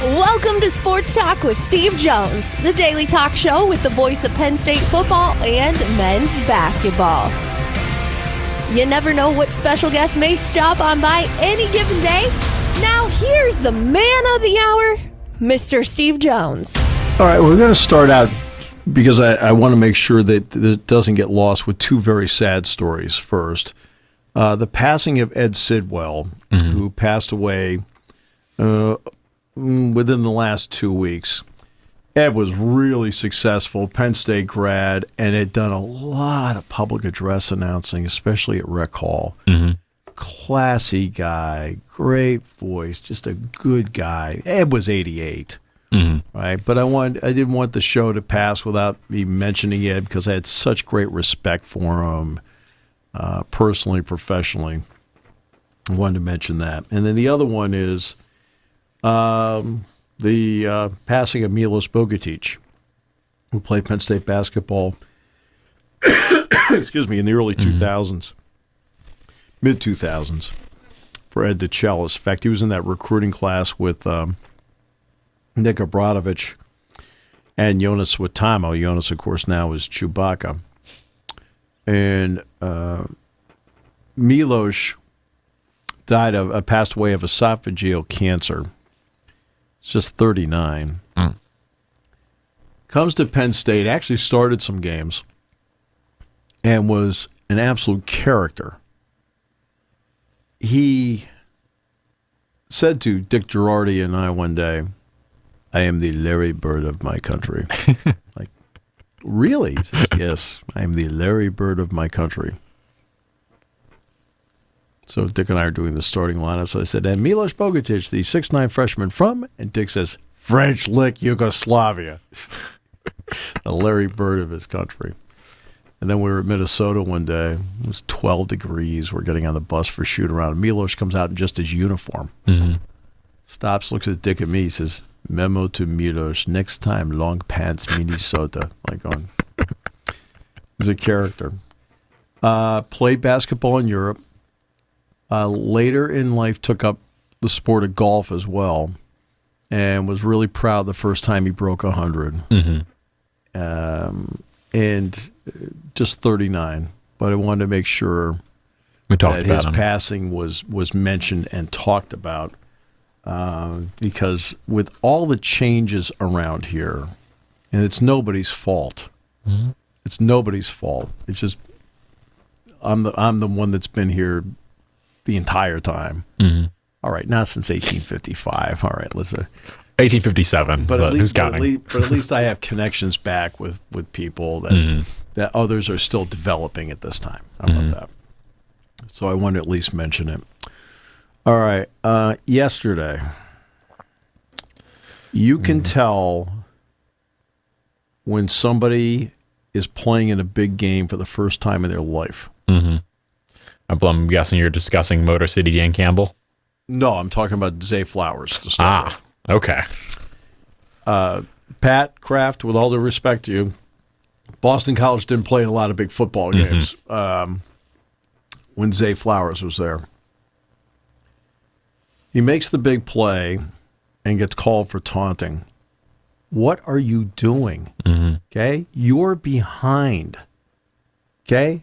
Welcome to Sports Talk with Steve Jones, the daily talk show with the voice of Penn State football and men's basketball. You never know what special guest may stop on by any given day. Now here's the man of the hour, Mr. Steve Jones. All right, we're going to start out because I want to make sure that it doesn't get lost with two very sad stories first. The passing of Ed Sidwell, who passed away within the last 2 weeks. Ed was really successful, Penn State grad, and had done a lot of public address announcing, especially at Rec Hall. Classy guy, great voice, just a good guy. Ed was 88, right? But I didn't want the show to pass without me mentioning Ed because I had such great respect for him, personally, professionally. I wanted to mention that. And then the other one is the passing of Milos Bogatic, who played Penn State basketball excuse me, in the early 2000s, mid-2000s, for Ed DeChellis. In fact, he was in that recruiting class with Nick Obradovich and Jonas Suetamo. Jonas, of course, now is Chewbacca. And Milos passed away of esophageal cancer. He's just 39. Comes to Penn State, actually started some games, and was an absolute character. He said to Dick Girardi and I one day, "I am the Larry Bird of my country." Like, really? He says, "Yes, I am the Larry Bird of my country." So Dick and I are doing the starting lineup. So I said, and Milos Bogatic, the 6'9" freshman from, and Dick says, French Lick, Yugoslavia. The Larry Bird of his country. And then we were at Minnesota one day. It was 12 degrees. We're getting on the bus for shoot around. Milos comes out in just his uniform. Stops, looks at Dick and me. He says, "Memo to Milos, next time, long pants, Minnesota." Like on. He's a character. Played basketball in Europe. Later in life, took up the sport of golf as well, and was really proud the first time he broke 100. And just 39. But I wanted to make sure that his passing was mentioned and talked about, because with all the changes around here, and it's nobody's fault. It's nobody's fault. It's just I'm the one that's been here the entire time. All right, not since 1855. All right, let's 1857, but who's counting? But at least I have connections back with people that others are still developing at this time. How about that? So I want to at least mention it. All right, yesterday, you can tell when somebody is playing in a big game for the first time in their life. I'm guessing you're discussing Motor City Dan Campbell? No, I'm talking about Zay Flowers to start with. Okay. Pat Kraft, with all due respect to you, Boston College didn't play in a lot of big football games when Zay Flowers was there. He makes the big play and gets called for taunting. What are you doing? Okay? You're behind. Okay?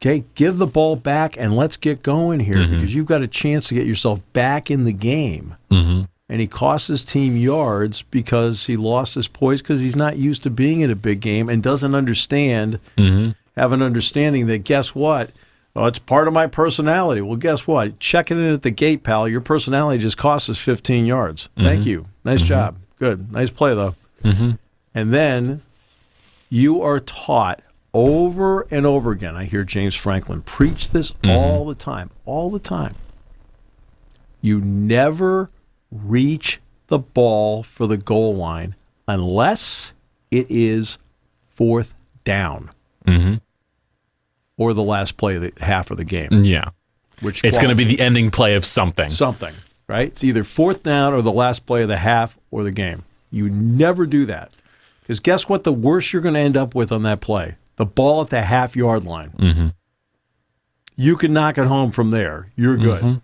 Okay, give the ball back and let's get going here because you've got a chance to get yourself back in the game. And he cost his team yards because he lost his poise because he's not used to being in a big game and doesn't understand, have an understanding that, guess what? Oh, it's part of my personality. Well, guess what? Checking in at the gate, pal, your personality just cost us 15 yards. Thank you. Nice job. Good. Nice play, though. And then you are taught over and over again. I hear James Franklin preach this all the time. You never reach the ball for the goal line unless it is fourth down or the last play of the half of the game. Yeah. Which it's going to be the ending play of something. Right? It's either fourth down or the last play of the half or the game. You never do that. Because guess what the worst you're going to end up with on that play? The ball at the half-yard line. You can knock it home from there. You're good.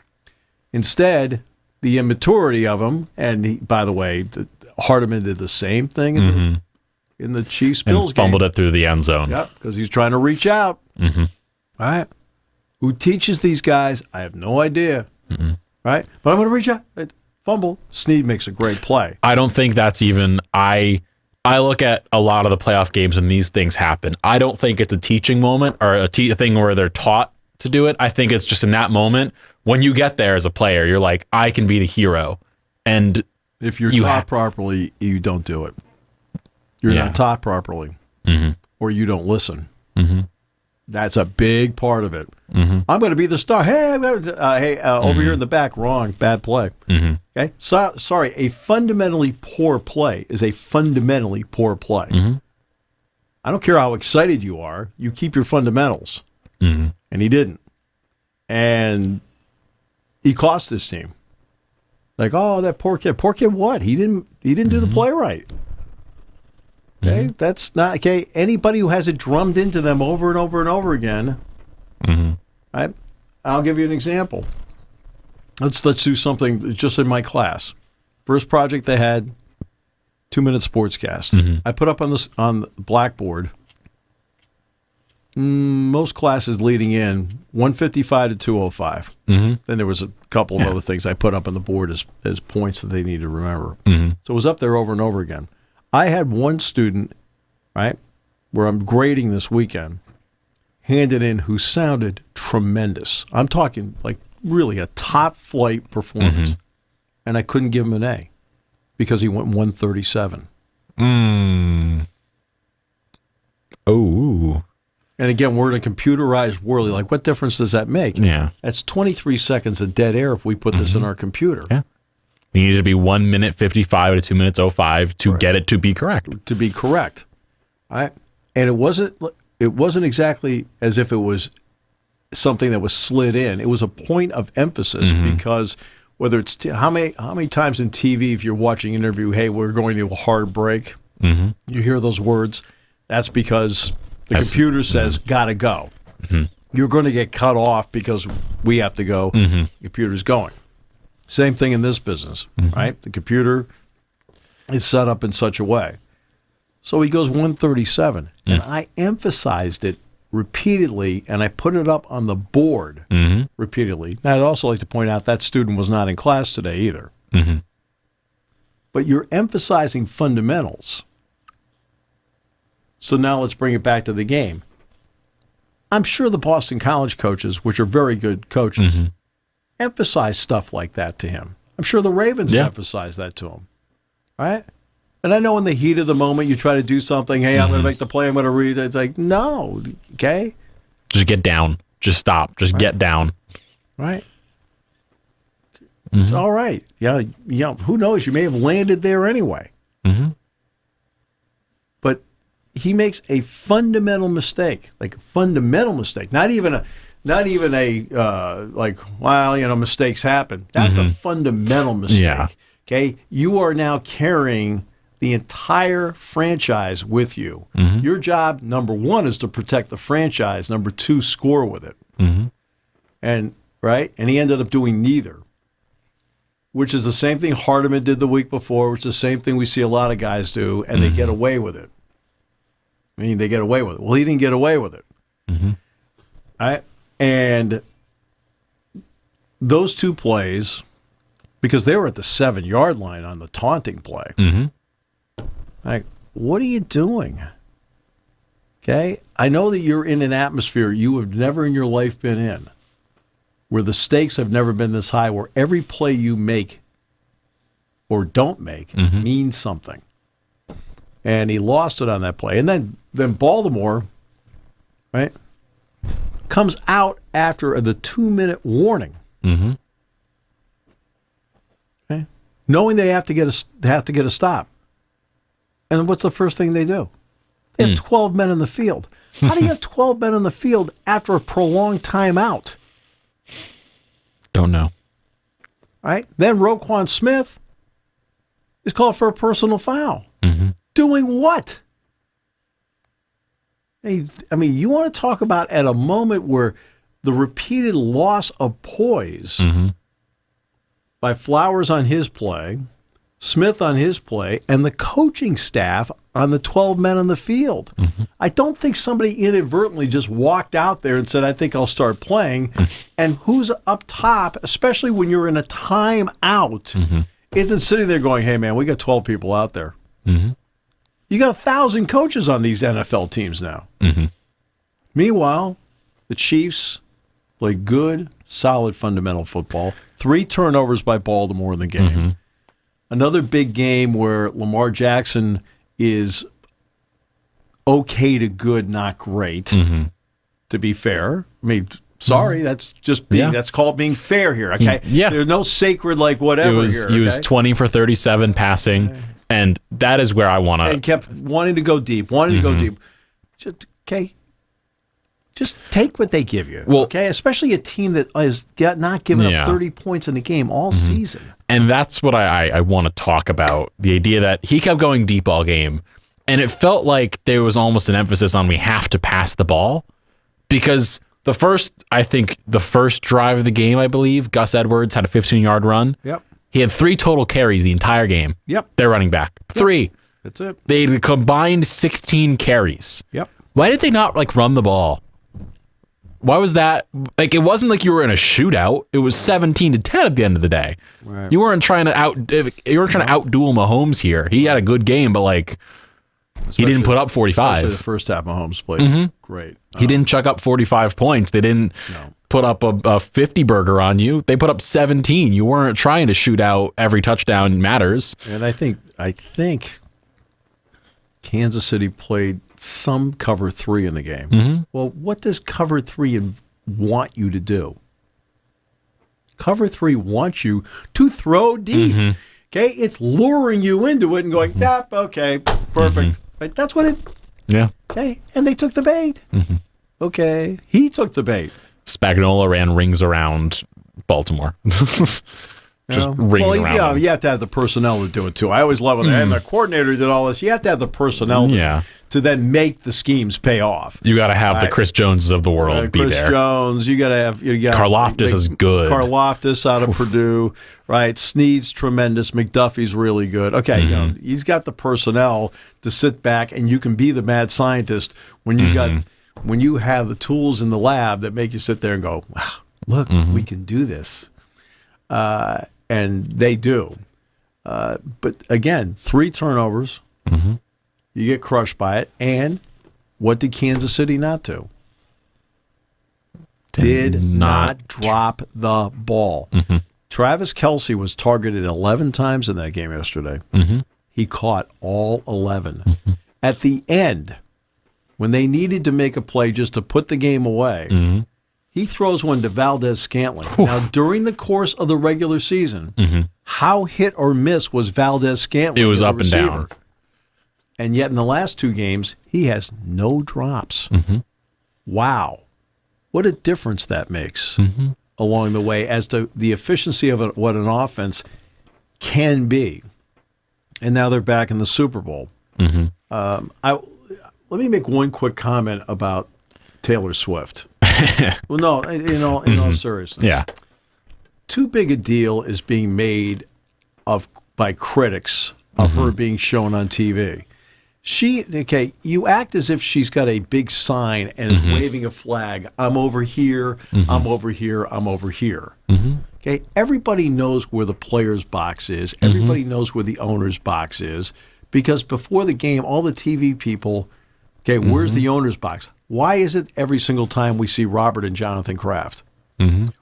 Instead, the immaturity of him, and he, by the way, Hardiman did the same thing in the Chiefs-Bills and fumbled it through the end zone. Yep, because he's trying to reach out. Mm-hmm. All right. Who teaches these guys? I have no idea. Right? But I'm going to reach out. Fumble. Snead makes a great play. I don't think that's even... I look at a lot of the playoff games and these things happen. I don't think it's a teaching moment or a thing where they're taught to do it. I think it's just in that moment when you get there as a player, you're like, I can be the hero. And if you're taught properly, you don't do it. You're not taught properly, or you don't listen. That's a big part of it. I'm going to be the star. Hey, over here in the back, wrong, bad play. Okay, sorry. A fundamentally poor play is a fundamentally poor play. I don't care how excited you are. You keep your fundamentals, and he didn't, and he cost his team. Like, oh, that poor kid. Poor kid, what? He didn't do the play right. Okay, that's not okay. Anybody who has it drummed into them over and over and over again. Right? I'll give you an example. Let's do something just in my class. First project they had, 2-minute sportscast. I put up on the blackboard. Most classes leading in 155 to 205. Then there was a couple of other things I put up on the board as points that they need to remember. So it was up there over and over again. I had one student, right, where I'm grading this weekend, handed in who sounded tremendous. I'm talking like really a top flight performance. And I couldn't give him an A because he went 137. Oh. And again, we're in a computerized world. Like, what difference does that make? Yeah. That's 23 seconds of dead air if we put this in our computer. Yeah. We needed to be 1 minute 55 to 2 minutes 05 to get it to be correct. To be correct. All right. And it wasn't exactly as if it was something that was slid in. It was a point of emphasis because whether it's how many times in TV if you're watching an interview, hey, we're going to a hard break, you hear those words. That's because the computer says gotta go. You're going to get cut off because we have to go. The computer's going. Same thing in this business, right? The computer is set up in such a way. So he goes 137, and I emphasized it repeatedly, and I put it up on the board repeatedly. Now, I'd also like to point out that student was not in class today either. But you're emphasizing fundamentals. So now let's bring it back to the game. I'm sure the Boston College coaches, which are very good coaches, emphasize stuff like that to him. I'm sure the Ravens emphasize that to him. Right? And I know in the heat of the moment you try to do something, hey, I'm going to make the play, I'm going to read it. It's like, no, okay? Just get down. Just stop. Just get down. Right? It's all right. Yeah, who knows? You may have landed there anyway. But he makes a fundamental mistake, like a fundamental mistake. Not even a like, well, mistakes happen. That's a fundamental mistake. Yeah. Okay, you are now carrying the entire franchise with you. Your job, number one, is to protect the franchise. Number two, score with it. And he ended up doing neither, which is the same thing Hardiman did the week before, which is the same thing we see a lot of guys do, and they get away with it. I mean, they get away with it. Well, he didn't get away with it. And those two plays, because they were at the 7-yard line on the taunting play. Like, what are you doing? Okay? I know that you're in an atmosphere you have never in your life been in, where the stakes have never been this high, where every play you make or don't make means something. And he lost it on that play. And then Baltimore, right, comes out after the 2-minute warning. Okay? Knowing they have to get a stop. And what's the first thing they do? They have 12 men in the field. How do you have 12 men in the field after a prolonged timeout? Don't know. Right? Then Roquan Smith is called for a personal foul. Doing what? Hey, I mean, you want to talk about at a moment where the repeated loss of poise by Flowers on his play, Smith on his play, and the coaching staff on the 12 men on the field. I don't think somebody inadvertently just walked out there and said, I think I'll start playing. And who's up top, especially when you're in a timeout, isn't sitting there going, hey, man, we got 12 people out there. You got 1,000 coaches on these NFL teams now. Meanwhile, the Chiefs play good, solid, fundamental football. 3 turnovers by Baltimore in the game. Another big game where Lamar Jackson is okay to good, not great, to be fair. I mean, sorry, that's just being, that's called being fair here, okay? There's no sacred, like, whatever here, okay? He was 20 for 37 passing, and that is where I want to... And kept wanting to go deep, Just, okay, just take what they give you, okay? Especially a team that is not giving up 30 points in the game all season. And that's what I want to talk about, the idea that he kept going deep all game, and it felt like there was almost an emphasis on we have to pass the ball, because the first drive of the game, I believe, Gus Edwards had a 15-yard run. He had 3 total carries the entire game. They're running back. 3. That's it. They combined 16 carries. Why did they not run the ball? Why was that? It wasn't like you were in a shootout. It was 17-10 at the end of the day. You weren't trying to outduel Mahomes here. He had a good game, but he didn't put up 45. Especially the first half, Mahomes played great. He didn't chuck up 45 points. They didn't put up a 50 burger on you. They put up 17. You weren't trying to shoot out every touchdown matters. And I think Kansas City played some cover 3 in the game. Well, what does cover 3 want you to do? Cover 3 wants you to throw deep. Okay, it's luring you into it and going, yep, okay, perfect. Right? That's what it. Okay, and they took the bait. Okay, he took the bait. Spagnuolo ran rings around Baltimore. Just rings around. Yeah, you have to have the personnel to do it too. I always love when and the coordinator did all this. You have to have the personnel to then make the schemes pay off. You got to have the Chris Joneses of the world be there. Chris Jones. You got to have. Karlaftis is good. Karlaftis out of Purdue, right? Snead's tremendous. McDuffie's really good. Okay, he's got the personnel to sit back, and you can be the mad scientist when you when you have the tools in the lab that make you sit there and go, wow, look, we can do this. And they do. But again, 3 turnovers. You get crushed by it. And what did Kansas City not do? Did not drop the ball. Travis Kelce was targeted 11 times in that game yesterday. He caught all 11. At the end, when they needed to make a play just to put the game away, he throws one to Valdez-Scantling. Now, during the course of the regular season, how hit or miss was Valdez-Scantling? It was up and down. And yet in the last 2 games, he has no drops. Wow. What a difference that makes along the way as to the efficiency of what an offense can be. And now they're back in the Super Bowl. Let me make one quick comment about Taylor Swift. Well, no, in all seriousness. Too big a deal is being made by critics of her being shown on TV. You act as if she's got a big sign and is waving a flag. I'm over here, I'm over here, I'm over here. Okay, everybody knows where the player's box is. Everybody knows where the owner's box is. Because before the game, all the TV people, where's the owner's box? Why is it every single time we see Robert and Jonathan Kraft?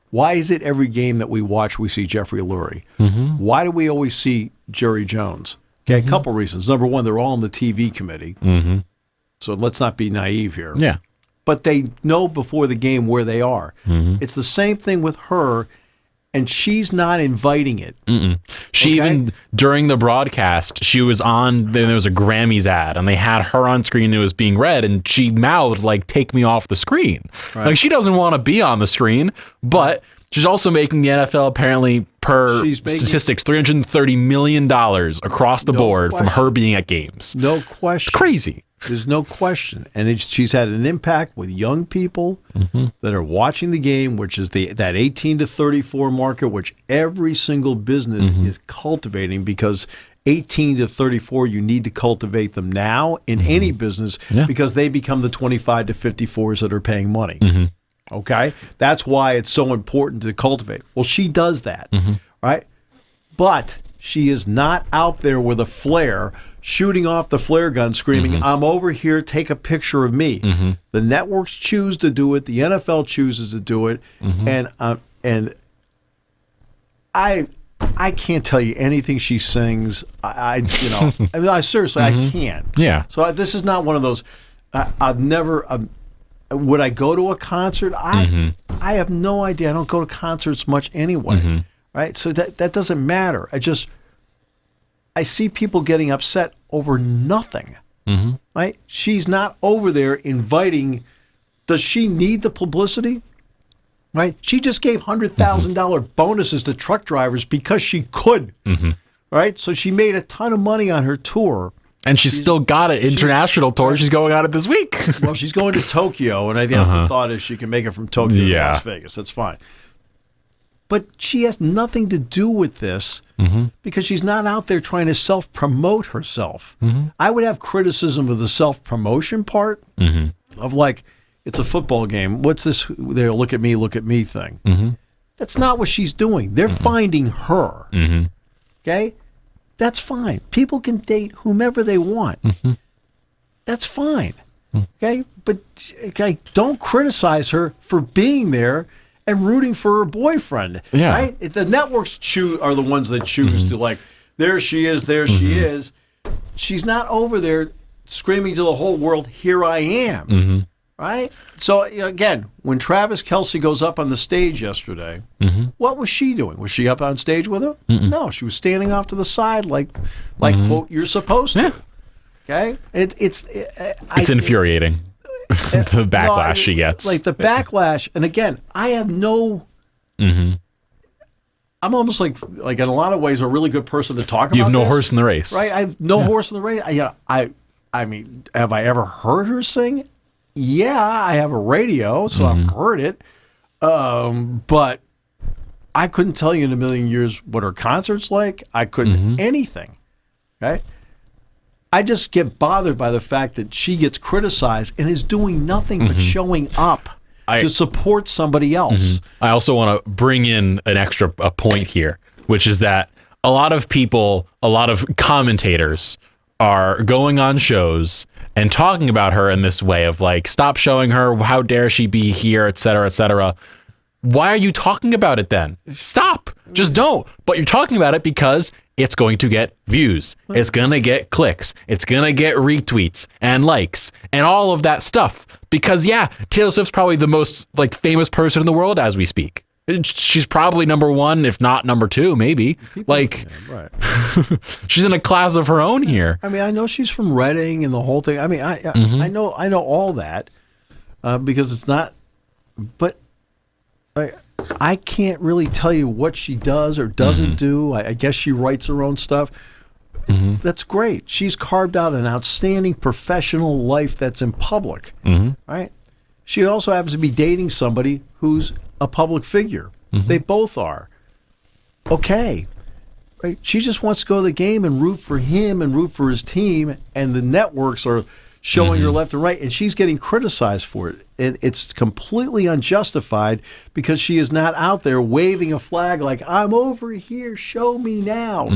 Why is it every game that we watch we see Jeffrey Lurie? Why do we always see Jerry Jones? Okay, a couple reasons. Number one, they're all on the TV committee. So let's not be naive here. But they know before the game where they are. It's the same thing with her, and she's not inviting it. She even, during the broadcast, she was on, there was a Grammys ad, and they had her on screen, and it was being read, and she mouthed, take me off the screen. She doesn't want to be on the screen, but she's also making the NFL, apparently, per statistics, $330 million across the board from her being at games. No question. It's crazy. There's no question. And she's had an impact with young people that are watching the game, which is that 18 to 34 market, which every single business is cultivating, because 18 to 34, you need to cultivate them now in any business because they become the 25 to 54s that are paying money. Okay? That's why it's so important to cultivate. Well, she does that, right? But she is not out there with a flare, shooting off the flare gun, screaming, I'm over here, take a picture of me. The networks choose to do it. The NFL chooses to do it. And I can't tell you anything she sings. I seriously, I can't. Yeah. So this is not one of those, I've never, would I go to a concert? I have no idea. I don't go to concerts much anyway. Right? So that doesn't matter. I see people getting upset over nothing. Right? She's not over there inviting. Does she need the publicity? Right? She just gave $100,000 bonuses to truck drivers because she could. Right? So she made a ton of money on her tour. And she's still got an international tour. She's going on it this week. Well, she's going to Tokyo, and I think the thought is she can make it from Tokyo to Las Vegas. That's fine. But she has nothing to do with this because she's not out there trying to self-promote herself. I would have criticism of the self-promotion part of like, it's a football game. What's this? They'll look at me thing. That's not what she's doing. They're finding her. Okay? That's fine. People can date whomever they want. That's fine. Okay? But don't criticize her for being there and rooting for her boyfriend. Yeah. Right? The networks are the ones that choose to, like, there she is, there she is. She's not over there screaming to the whole world, here I am. Right? So, again, when Travis Kelce goes up on the stage yesterday, what was she doing? Was she up on stage with him? No, she was standing off to the side like quote, you're supposed to. Okay? It's infuriating, the backlash she gets. Like the backlash. And again, I have no... I'm almost like in a lot of ways, a really good person to talk about You have no this, horse in the race. Right? I have no horse in the race. I mean, have I ever heard her sing? Yeah, I have a radio, so I've heard it. But I couldn't tell you in a million years what her concert's like. I couldn't anything. Okay? I just get bothered by the fact that she gets criticized and is doing nothing but showing up to support somebody else. I also want to bring in a point here, which is that a lot of people, a lot of commentators are going on shows and talking about her in this way of like, stop showing her, how dare she be here, et cetera, et cetera. Why are you talking about it then? Stop. Just don't. But you're talking about it because it's going to get views. It's going to get clicks. It's going to get retweets and likes and all of that stuff. Because Taylor Swift's probably the most like famous person in the world as we speak. She's probably number one, if not number two, maybe. She's in a class of her own here. I mean, I know she's from Reading and the whole thing. I mean, I know all that because it's not. But I can't really tell you what she does or doesn't do. I guess she writes her own stuff. That's great. She's carved out an outstanding professional life that's in public. Right? She also happens to be dating somebody who's a public figure. They both are. Okay. Right? She just wants to go to the game and root for him and root for his team, and the networks are showing her left and right, and she's getting criticized for it. And it's completely unjustified because she is not out there waving a flag like, I'm over here, show me now.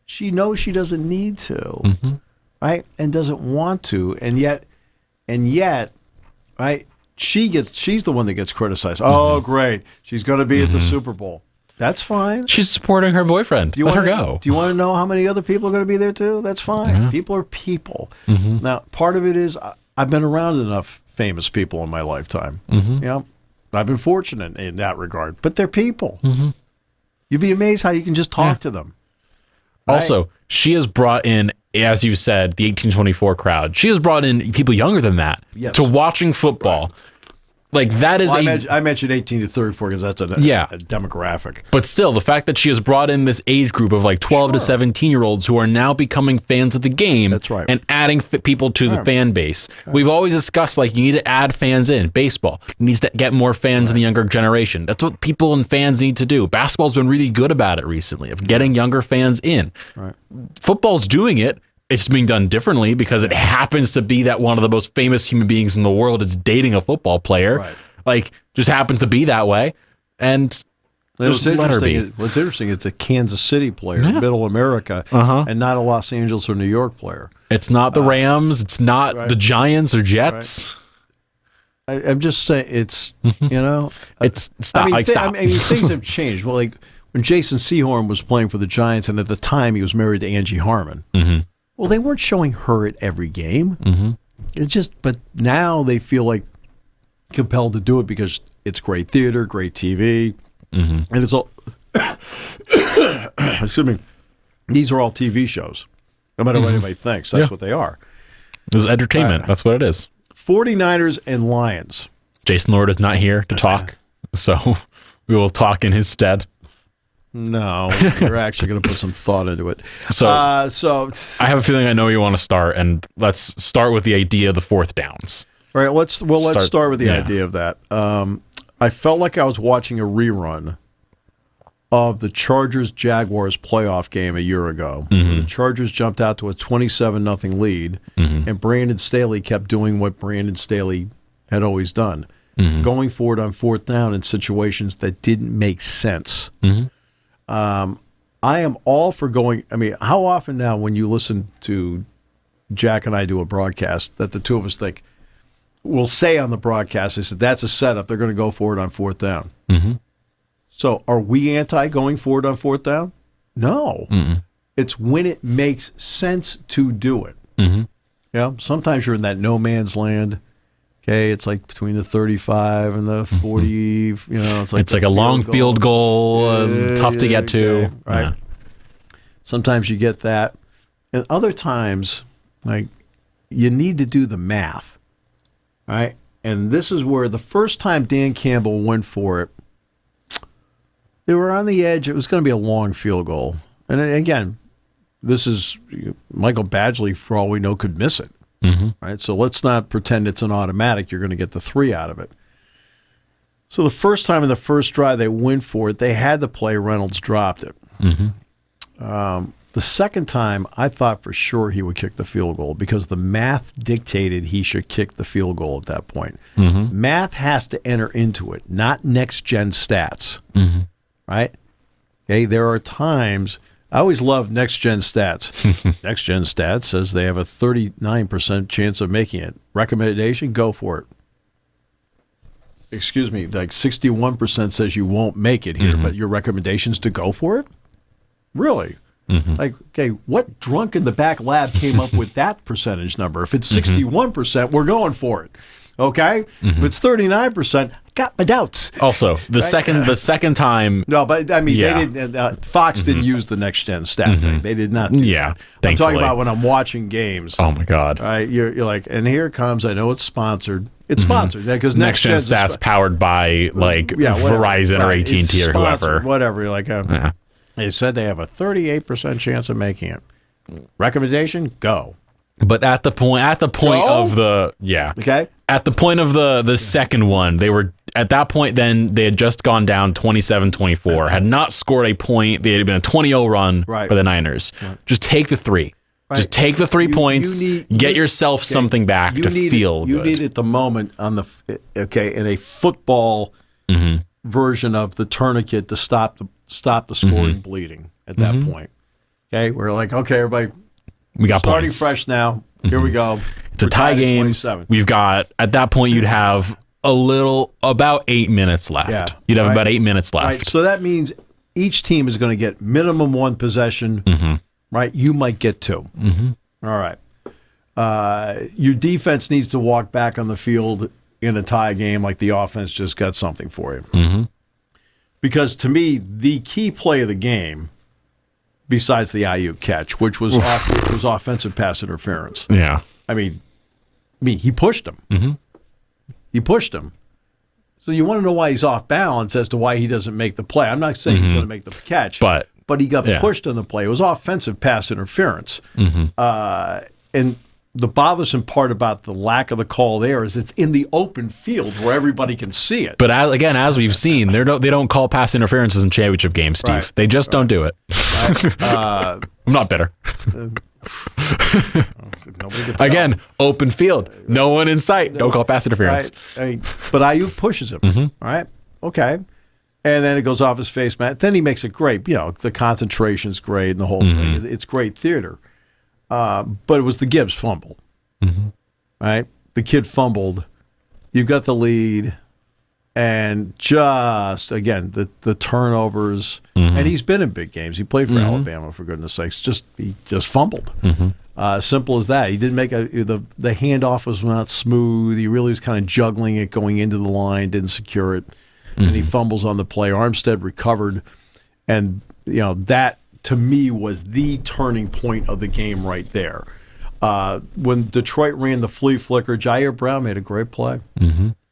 She knows she doesn't need to, right? And doesn't want to. And yet, right? She's the one that gets criticized. Oh, great. She's going to be at the Super Bowl. That's fine. She's supporting her boyfriend. Let her go. Do you want to know how many other people are going to be there too? That's fine. People are people. Now, part of it is I've been around enough famous people in my lifetime. I've been fortunate in that regard. But they're people. You'd be amazed how you can just talk to them. Right? Also, she has brought in, as you said, the 18-24 crowd. She has brought in people younger than that to watching football. Like that is I mentioned 18 to 34 because that's a demographic. But still, the fact that she has brought in this age group of like 12 to 17-year-olds who are now becoming fans of the game. That's right. And adding people to the fan base. Right. We've always discussed like you need to add fans in. Baseball needs to get more fans in the younger generation. That's what people and fans need to do. Basketball's been really good about it recently, of getting younger fans in. Right. Football's doing it. It's being done differently because it happens to be that one of the most famous human beings in the world is dating a football player. Right. Like, just happens to be that way. And what's interesting, it's a Kansas City player, Middle America, and not a Los Angeles or New York player. It's not the Rams. It's not the Giants or Jets. Right. I'm just saying, it's, it's stop. Things have changed. Well, like when Jason Sehorn was playing for the Giants, and at the time he was married to Angie Harmon. Mm-hmm. Well, they weren't showing her at every game. Mm-hmm. But now they feel like compelled to do it because it's great theater, great TV, and it's all. Excuse me. These are all TV shows. No matter what anybody thinks, that's what they are. It's entertainment. That's what it is. 49ers and Lions. Jason Lord is not here to talk, so we will talk in his stead. No, you're actually going to put some thought into it. So I have a feeling I know where you want to start, and let's start with the idea of the fourth downs. All right, let's start with the idea of that. I felt like I was watching a rerun of the Chargers-Jaguars playoff game a year ago. The Chargers jumped out to a 27-0 lead, and Brandon Staley kept doing what Brandon Staley had always done, going forward on fourth down in situations that didn't make sense. I am all for going. I mean, how often now when you listen to Jack and I do a broadcast that the two of us think, we'll say on the broadcast, they said, that's a setup. They're going to go forward on fourth down. So are we anti going forward on fourth down? No. It's when it makes sense to do it. Sometimes you're in that no man's land. Okay, it's like between the 35 and the 40. It's like a long field goal, tough to get to. Okay, right. Yeah. Sometimes you get that, and other times, like you need to do the math, right? And this is where the first time Dan Campbell went for it, they were on the edge. It was going to be a long field goal, and again, this is Michael Badgley, for all we know, could miss it. Right, so let's not pretend it's an automatic. You're going to get the 3 out of it. So the first time in the first drive they went for it, they had the play. Reynolds dropped it. The second time, I thought for sure he would kick the field goal because the math dictated he should kick the field goal at that point. Math has to enter into it, not next-gen stats. Right? Okay, there are times. I always love next-gen stats. Next-gen stats says they have a 39% chance of making it. Recommendation, go for it. Excuse me, like 61% says you won't make it here, but your recommendation's to go for it? Really? Like, okay, what drunk in the back lab came up with that percentage number? If it's 61%, we're going for it. Okay? If it's 39%, got my doubts. Also, the second time. No, but I mean, they didn't. Fox didn't use the next gen stat thing. They did not. Do that. Thankfully. I'm talking about when I'm watching games. Oh my God! Right, you're like, and here it comes. I know it's sponsored. It's sponsored because next gen stats powered by like Verizon or AT&T or whoever. Whatever. You're like, they said they have a 38% chance of making it. Recommendation: go. But at the point of the okay. At the point of the second one, they were at that point. Then they had just gone down 27-24, had not scored a point. They had been a 20-0 run for the Niners. Just take the 3. Right. Just take the 3 points. Get yourself something back to feel good. You need at the moment on the in a football version of the tourniquet to stop the scoring bleeding at that point. Okay, we're like, okay, everybody. We got starting points. fresh now. Here we go. It's a tie game. 27. We've got at that point you'd have about 8 minutes left. Yeah, you'd have about 8 minutes left. Right. So that means each team is going to get minimum 1 possession. Right. You might get 2. All right. Your defense needs to walk back on the field in a tie game like the offense just got something for you. Because to me, the key play of the game, besides the Ayuk catch, which was offensive pass interference. Yeah. I mean, he pushed him. He pushed him. So you want to know why he's off balance as to why he doesn't make the play. I'm not saying he's going to make the catch, but he got pushed on the play. It was offensive pass interference. And the bothersome part about the lack of the call there is it's in the open field where everybody can see it. But as we've seen, they don't call pass interferences in championship games, Steve. Right. They just don't do it. Right. I'm not bitter. Again, open field, no one in sight. Don't call pass interference. Right. But Ayuk pushes him. All right, okay, and then it goes off his face mask. Then he makes it great. The concentration's great and the whole thing. It's great theater. But it was the Gibbs fumble. Right, the kid fumbled. You've got the lead, and just again the turnovers. And he's been in big games. He played for Alabama, for goodness sakes. He just fumbled. Simple as that. He didn't make the handoff was not smooth. He really was kind of juggling it going into the line, didn't secure it, and he fumbles on the play. Armstead recovered, and that to me was the turning point of the game right there. When Detroit ran the flea flicker, Jair Brown made a great play.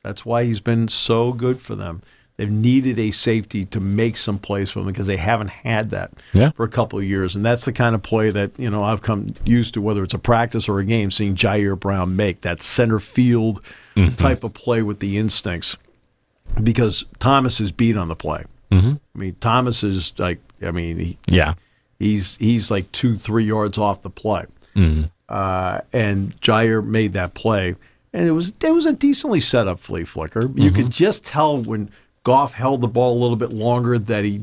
That's why he's been so good for them. They've needed a safety to make some plays for them because they haven't had that for a couple of years. And that's the kind of play that, I've come used to, whether it's a practice or a game, seeing Jair Brown make that center field type of play with the instincts, because Thomas is beat on the play. I mean, Thomas is like, he's like 2-3 yards off the play. And Jair made that play. And it was a decently set up flea flicker. You could just tell when Goff held the ball a little bit longer that he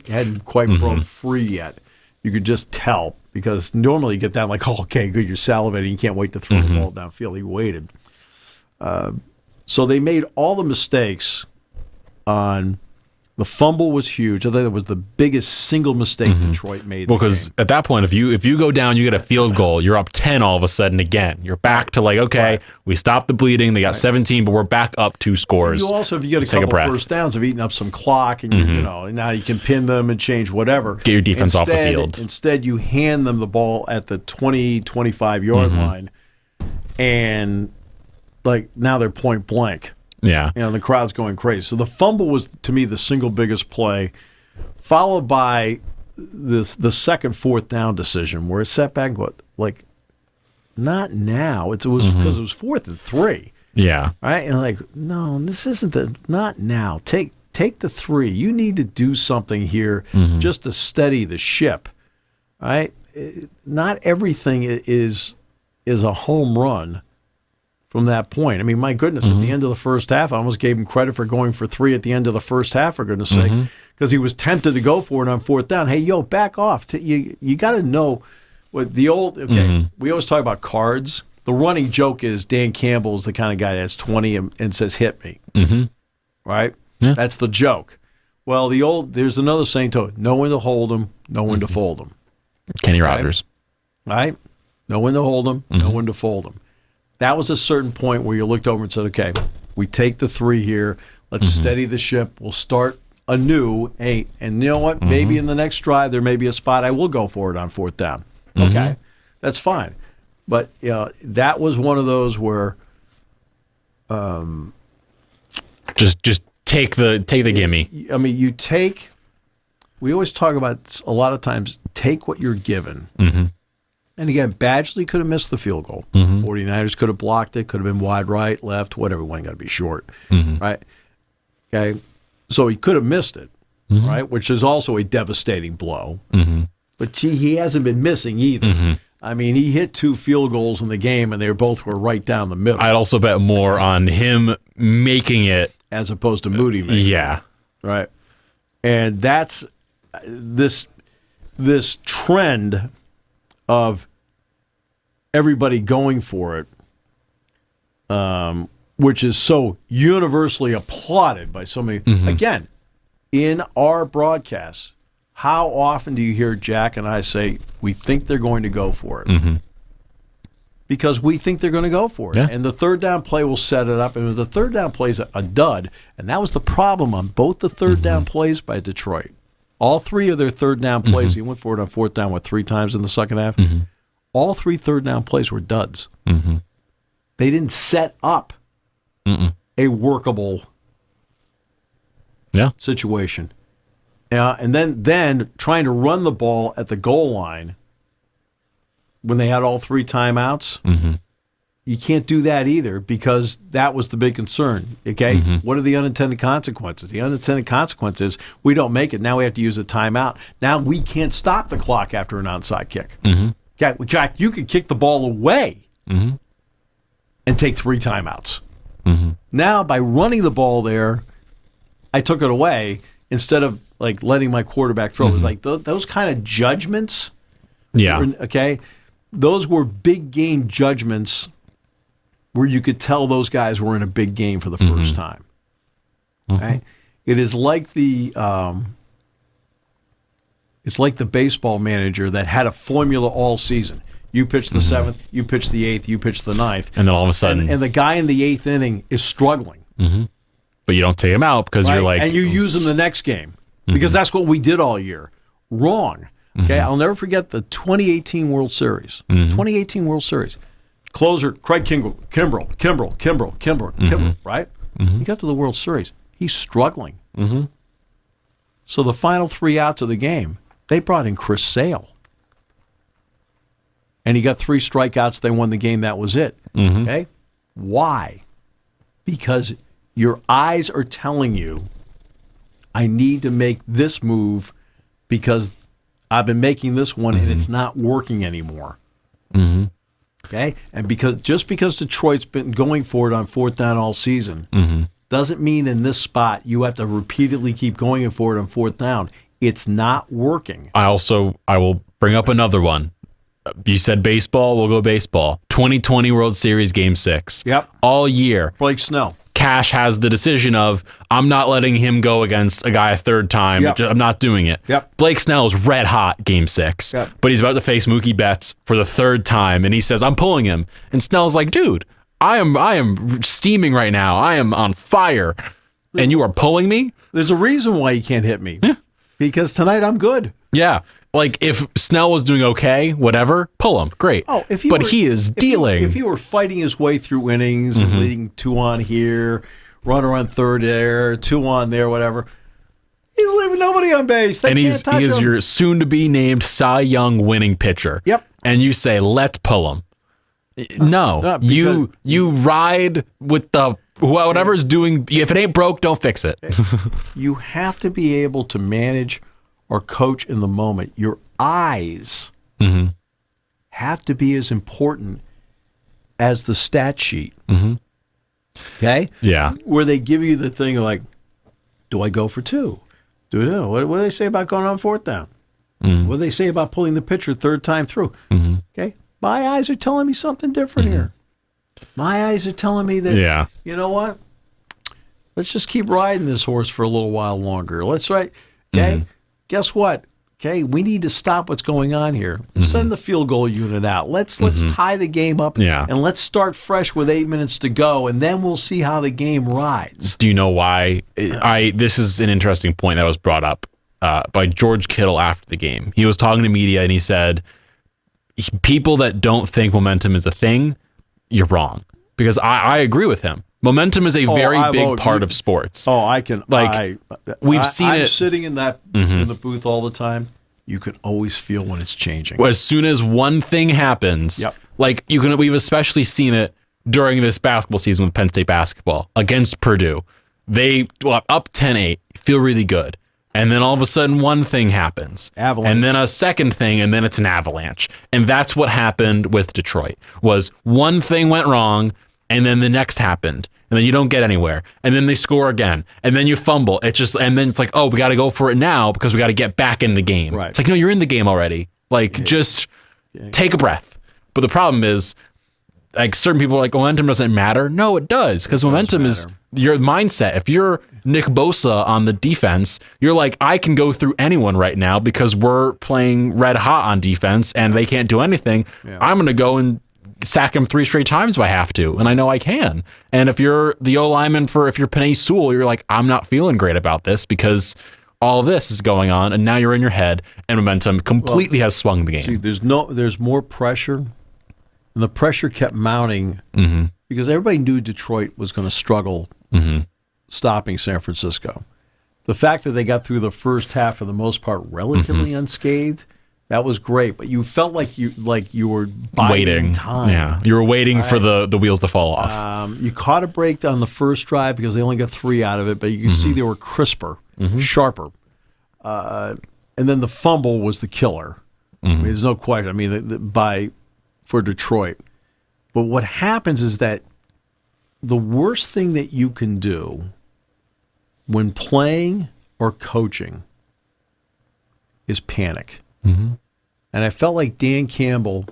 hadn't quite broke free yet. You could just tell, because normally you get down like, oh, okay, good, you're salivating, you can't wait to throw the ball downfield. He waited. So they made all the mistakes on. The fumble was huge. I think it was the biggest single mistake Detroit made. Because at that point, if you go down, you get a field goal, you're up 10 all of a sudden again. You're back to like, okay, we stopped the bleeding. They got 17, but we're back up 2 scores. And you also, if you get a couple of first downs, have eaten up some clock, and and now you can pin them and change whatever. Get your defense off the field. Instead, you hand them the ball at the 20, 25-yard line, and like now they're point blank. Yeah. The crowd's going crazy. So the fumble was, to me, the single biggest play, followed by the second 4th down decision where it set back, not now. It was because it was 4th and 3. Yeah. Right? And no, this isn't not now. Take the 3. You need to do something here just to steady the ship. Right? Not everything is a home run. From that point. I mean, my goodness, at the end of the first half, I almost gave him credit for going for 3 at the end of the first half, for goodness sakes, because he was tempted to go for it on 4th down. Hey, back off. You got to know what the old, we always talk about cards. The running joke is Dan Campbell is the kind of guy that's 20 and says, hit me. Right? Yeah. That's the joke. Well, there's another saying to it, know when to hold them, know when to fold them. Kenny Rogers. Right? Know when to hold them, know when to fold them. That was a certain point where you looked over and said, okay, we take the 3 here. Let's steady the ship. We'll start anew. Hey, and you know what? Maybe in the next drive there may be a spot I will go for it on 4th down. Okay, that's fine. But that was one of those where just take the gimme. I mean, we always talk about a lot of times, take what you're given. And again, Badgley could have missed the field goal. 49ers could have blocked it, could have been wide right, left, whatever. One got to be short, right? Okay, so he could have missed it, right? Which is also a devastating blow. But he hasn't been missing either. I mean, he hit 2 field goals in the game, and they both were right down the middle. I'd also bet more on him making it as opposed to Moody making it. Right. And that's this trend of everybody going for it, which is so universally applauded by so many. Again, in our broadcasts, how often do you hear Jack and I say, we think they're going to go for it? Because we think they're going to go for it. Yeah. And the 3rd down play will set it up. And if the 3rd down play is a dud, and that was the problem on both the 3rd down plays by Detroit. All 3 of their 3rd down plays, he went for it on 4th down, 3 times in the second half? All 3 3rd down plays were duds. They didn't set up a workable situation. And then trying to run the ball at the goal line when they had all 3 timeouts, you can't do that either because that was the big concern. Okay, what are the unintended consequences? The unintended consequences, we don't make it. Now we have to use a timeout. Now we can't stop the clock after an onside kick. Okay, you could kick the ball away and take 3 timeouts. Now by running the ball there, I took it away instead of like letting my quarterback throw. It was like those kind of judgments. Okay, those were big game judgments where you could tell those guys were in a big game for the first time. Okay? It is like the baseball manager that had a formula all season. You pitch the 7th, you pitch the 8th, you pitch the 9th. And then all of a sudden... And the guy in the 8th inning is struggling. But you don't take him out because you're like... And you use him the next game because that's what we did all year. Wrong. Okay, I'll never forget the 2018 World Series. 2018 World Series. Closer, Craig Kimbrell, right? He got to the World Series. He's struggling. So the final 3 outs of the game, they brought in Chris Sale. And he got 3 strikeouts. They won the game. That was it. Okay? Why? Because your eyes are telling you, I need to make this move because I've been making this one and it's not working anymore. Okay? And because Detroit's been going for it on 4th down all season, doesn't mean in this spot you have to repeatedly keep going for it on 4th down. It's not working. I will bring up another one. You said baseball, we'll go baseball. 2020 World Series Game 6. Yep. All year. Blake Snell. Cash has the decision of, I'm not letting him go against a guy a 3rd time. Yep. I'm not doing it. Yep. Blake Snell is red hot Game 6. Yep. But he's about to face Mookie Betts for the 3rd time, and he says, I'm pulling him. And Snell's like, dude, I am steaming right now. I am on fire. And you are pulling me? There's a reason why you can't hit me. Yeah. Because tonight I'm good. Yeah. Like, if Snell was doing okay, whatever, pull him. Great. Oh, he is dealing. If he were fighting his way through innings and leading 2 on here, runner on 3rd there, 2 on there, whatever, he's leaving nobody on base. They he is your soon-to-be named Cy Young winning pitcher. Yep. And you say, let's pull him. No. You ride with the whatever's doing. If it ain't broke, don't fix it. You have to be able to manage or coach in the moment. Your eyes have to be as important as the stat sheet. Okay? Yeah. Where they give you the thing like, do I go for 2? What do they say about going on 4th down? What do they say about pulling the pitcher 3rd time through? Okay? My eyes are telling me something different here. My eyes are telling me that, you know what? Let's just keep riding this horse for a little while longer. Let's ride. Okay? Guess what? Okay, we need to stop what's going on here. Send the field goal unit out. Let's tie the game up and let's start fresh with 8 minutes to go, and then we'll see how the game rides. Do you know why? This is an interesting point that was brought up by George Kittle after the game. He was talking to media and he said, people that don't think momentum is a thing, you're wrong. Because I agree with him. Momentum is a very big part of sports. We've seen it. Sitting in that in the booth all the time. You can always feel when it's changing. As soon as one thing happens, we've especially seen it during this basketball season with Penn State basketball against Purdue. They up 10-8, feel really good. And then all of a sudden one thing happens. Avalanche. And then a second thing, and then it's an avalanche. And that's what happened with Detroit. Was one thing went wrong, and then the next happened. And then you don't get anywhere. And then they score again. And then you fumble. And then it's like, oh, we got to go for it now because we got to get back in the game. Right. It's like, no, you're in the game already. Just take a breath. But the problem is, like, certain people are like, momentum doesn't matter. No, it does. Because momentum is your mindset. If you're Nick Bosa on the defense, you're like, I can go through anyone right now because we're playing red hot on defense and they can't do anything. Yeah. I'm going to go and sack him 3 straight times if I have to, and I know I can. And if you're the O-lineman if you're Penei Sewell, you're like, I'm not feeling great about this because all of this is going on, and now you're in your head, and momentum completely has swung the game. See, there's more pressure, and the pressure kept mounting because everybody knew Detroit was going to struggle stopping San Francisco. the fact that they got through the first half for the most part relatively unscathed, that was great. But you felt like you were biding time. Yeah, you were waiting for the wheels to fall off. You caught a break on the first drive because they only got 3 out of it, but you could see they were crisper, sharper. And then the fumble was the killer. I mean, there's no question. I mean, for Detroit. But what happens is that the worst thing that you can do when playing or coaching is panic. And I felt like Dan Campbell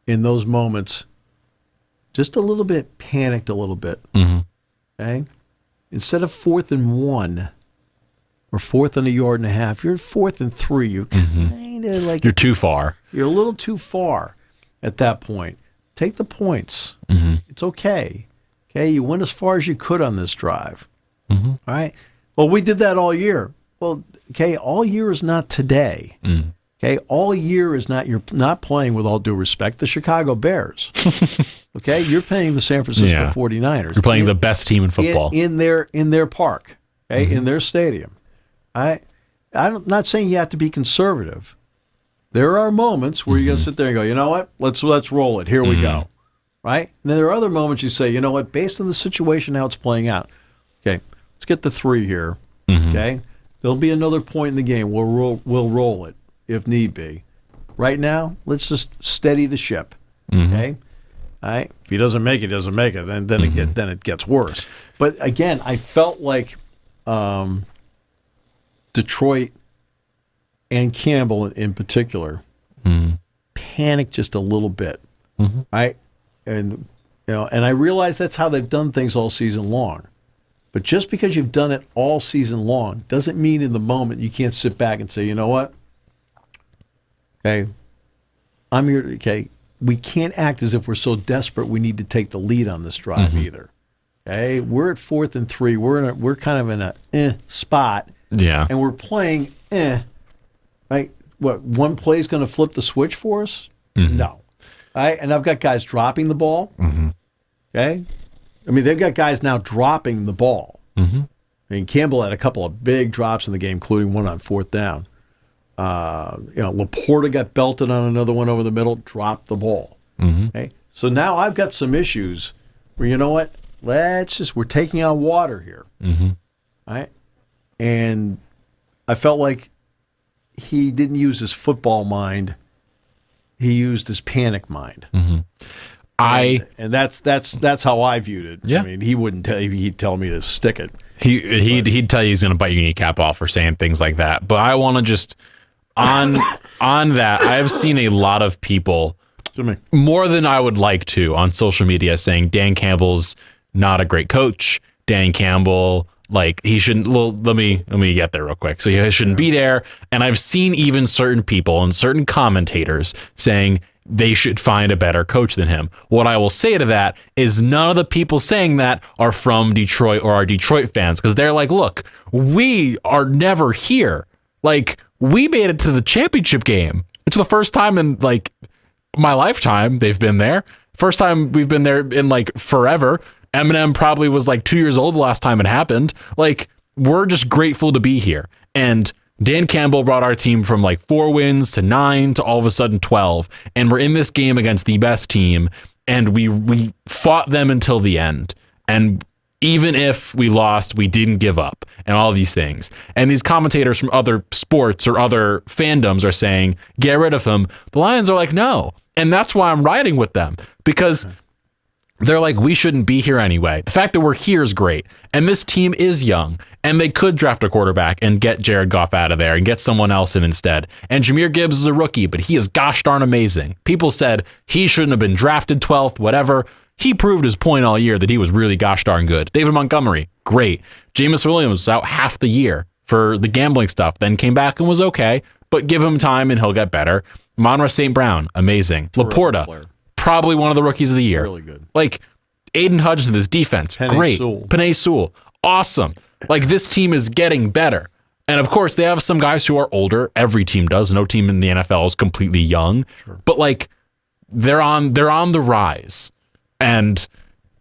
in those moments just a little bit panicked a little bit. Okay? Instead of 4th and 1 or 4th and 1.5 yards, you're 4th and 3. You're kind of like you're too far. You're a little too far at that point. Take the points. It's okay. Okay, you went as far as you could on this drive. All right. Well, we did that all year. Well, okay, all year is not today. Okay, all year is not, you're not playing, with all due respect, the Chicago Bears. Okay, you're playing the San Francisco 49ers. You're playing the best team in football. In their park, okay, in their stadium. I'm not saying you have to be conservative. There are moments where you're going to sit there and go, you know what, let's roll it. Here we go. Right? And then there are other moments you say, you know what, based on the situation, how it's playing out, okay, let's get the 3 here. Okay? There'll be another point in the game. We'll roll it if need be. Right now, let's just steady the ship. Okay? All right? If he doesn't make it, doesn't make it. Then it gets worse. But again, I felt like Detroit and Campbell in particular panicked just a little bit. Right? And and I realize that's how they've done things all season long. But just because you've done it all season long doesn't mean in the moment you can't sit back and say, you know what? Okay, I'm here. Okay, we can't act as if we're so desperate we need to take the lead on this drive either. Okay, we're at 4th and 3. We're kind of in a spot. Yeah, and we're playing right. What, one play is going to flip the switch for us? No. All right, and I've got guys dropping the ball. Okay, I mean, they've got guys now dropping the ball. I mean, Campbell had a couple of big drops in the game, including one on 4th down. Laporta got belted on another one over the middle, dropped the ball. Okay, so now I've got some issues where, you know what, we're taking on water here. All right, and I felt like he didn't use his football mind; he used his panic mind. And that's how I viewed it. Yeah. I mean, he wouldn't tell you; he'd tell me to stick it. He'd tell you he's going to bite your kneecap off for saying things like that. But I want to just on that. I have seen a lot of people, more than I would like to, on social media saying Dan Campbell's not a great coach. Dan Campbell, like, he shouldn't. Well, let me get there real quick. So he shouldn't be there. And I've seen even certain people and certain commentators saying they should find a better coach than him. What I will say to that is none of the people saying that are from Detroit or are Detroit fans, because they're like, look, we are never here. Like, we made it to the championship game. It's the first time in, like, my lifetime they've been there. First time we've been there in, like, forever. Eminem probably was, like, 2 years old the last time it happened. Like, we're just grateful to be here. And Dan Campbell brought our team from like 4 wins to 9 to all of a sudden 12. And we're in this game against the best team. And we fought them until the end. And even if we lost, we didn't give up and all these things. And these commentators from other sports or other fandoms are saying, get rid of him. The Lions are like, no. And that's why I'm riding with them, because they're like, we shouldn't be here anyway. The fact that we're here is great. And this team is young. And they could draft a quarterback and get Jared Goff out of there and get someone else in instead. And Jahmyr Gibbs is a rookie, but he is gosh darn amazing. People said he shouldn't have been drafted 12th, whatever. He proved his point all year that he was really gosh darn good. David Montgomery, great. Jameis Williams was out half the year for the gambling stuff, then came back and was okay, but give him time and he'll get better. Monra St. Brown, amazing. Terrific Laporta, player. Probably one of the rookies of the year. Really good. Like, Aiden Hudson, his defense, great. Penei Sewell, awesome. Like, this team is getting better. And of course, they have some guys who are older. Every team does. No team in the NFL is completely young. Sure. But like, they're on the rise. And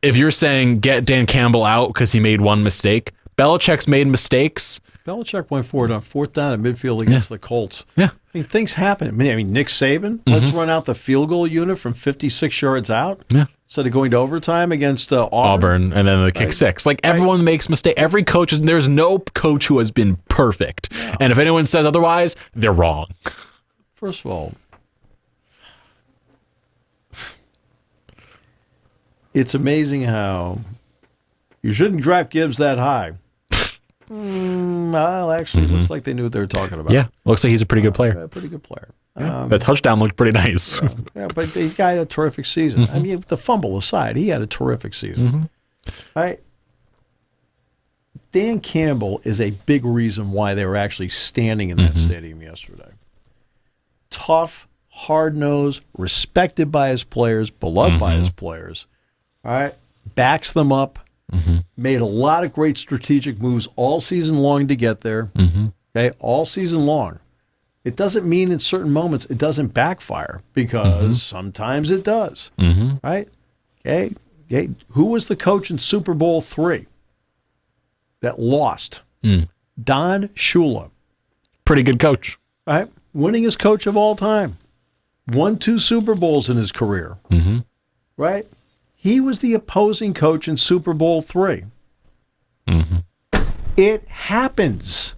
if you're saying get Dan Campbell out because he made one mistake, Belichick's made mistakes. Belichick went for it on 4th down at midfield against the Colts. Yeah. I mean, things happen. I mean, Nick Saban, let's run out the field goal unit from 56 yards out instead of going to overtime against Auburn. And then the kick six. Like, everyone makes mistakes. Every coach, there's no coach who has been perfect. No. And if anyone says otherwise, they're wrong. First of all, it's amazing how you shouldn't draft Gibbs that high. Well, actually, it looks like they knew what they were talking about. Yeah, looks like he's a pretty good player. A pretty good player. Yeah. The touchdown looked pretty nice. But the guy had a terrific season. I mean, the fumble aside, he had a terrific season. Dan Campbell is a big reason why they were actually standing in that stadium yesterday. Tough, hard-nosed, respected by his players, beloved by his players. All right, backs them up. Made a lot of great strategic moves all season long to get there. Okay, all season long. It doesn't mean in certain moments it doesn't backfire, because sometimes it does. Right? Okay. Who was the coach in Super Bowl III that lost? Don Shula. Pretty good coach. Right? Winningest coach of all time. Won 2 Super Bowls in his career. Right? He was the opposing coach in Super Bowl III. It happens.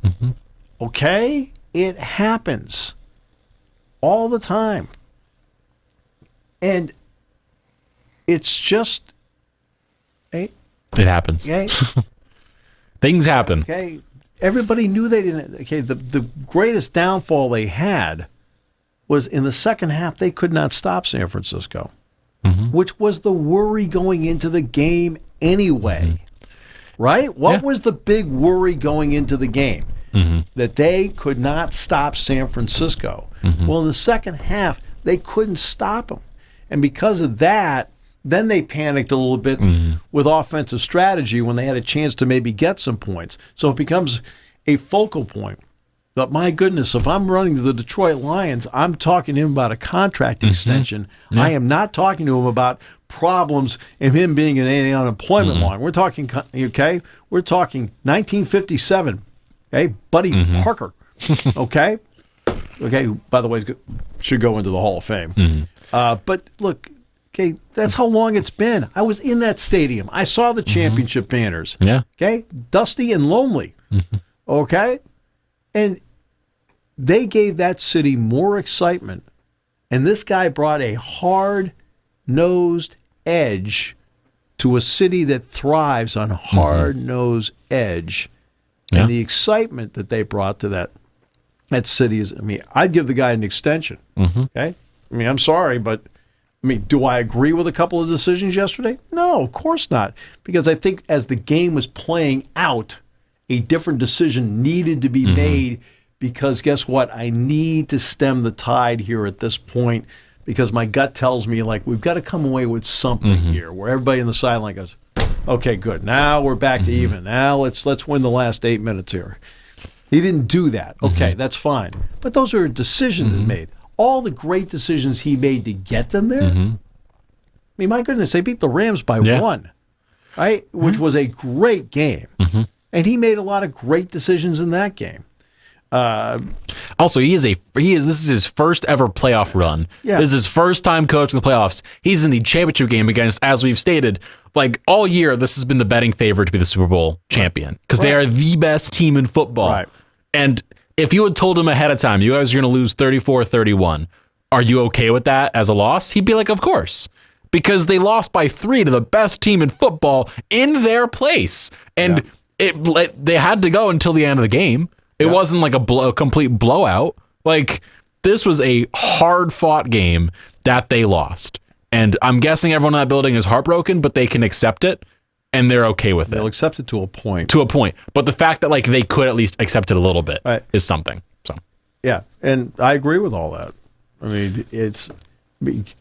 Okay? It happens. All the time. And it's just... It happens. Okay? Things happen. Okay? Everybody knew they didn't... Okay, the greatest downfall they had was in the second half, they could not stop San Francisco. Which was the worry going into the game anyway. Right? What was the big worry going into the game? That they could not stop San Francisco. Well, in the second half, they couldn't stop them. And because of that, then they panicked a little bit with offensive strategy when they had a chance to maybe get some points. So it becomes a focal point. But my goodness, if I'm running the Detroit Lions, I'm talking to him about a contract extension. I am not talking to him about problems and him being in any unemployment line. We're talking, okay? We're talking 1957. Okay, Buddy Parker. Okay, by the way, should go into the Hall of Fame. But look, okay, that's how long it's been. I was in that stadium. I saw the championship banners. Okay, dusty and lonely. Okay. And they gave that city more excitement. And this guy brought a hard-nosed edge to a city that thrives on hard-nosed edge. And the excitement that they brought to that city is, I mean, I'd give the guy an extension. Okay? I mean, I'm sorry, but, I mean, do I agree with a couple of decisions yesterday? No, of course not. Because I think as the game was playing out, a different decision needed to be made, because guess what? I need to stem the tide here at this point, because my gut tells me, like, we've got to come away with something here where everybody in the sideline goes, okay, good. Now we're back to even. Now let's win the last 8 minutes here. He didn't do that. Okay, that's fine. But those are decisions he made. All the great decisions he made to get them there. I mean, my goodness, they beat the Rams by 1, right? Which was a great game. And he made a lot of great decisions in that game. Also, this is his first ever playoff run. This is his first time coaching the playoffs. He's in the championship game against, as we've stated, like all year, this has been the betting favorite to be the Super Bowl champion, because they are the best team in football. And if you had told him ahead of time, you guys are going to lose 34-31, are you okay with that as a loss? He'd be like, of course. Because they lost by 3 to the best team in football in their place. And they had to go until the end of the game. It wasn't like a complete blowout. Like, this was a hard-fought game that they lost. And I'm guessing everyone in that building is heartbroken, but they can accept it, and they're okay with it. They'll accept it to a point. To a point. But the fact that, like, they could at least accept it a little bit is something. So yeah, and I agree with all that. I mean,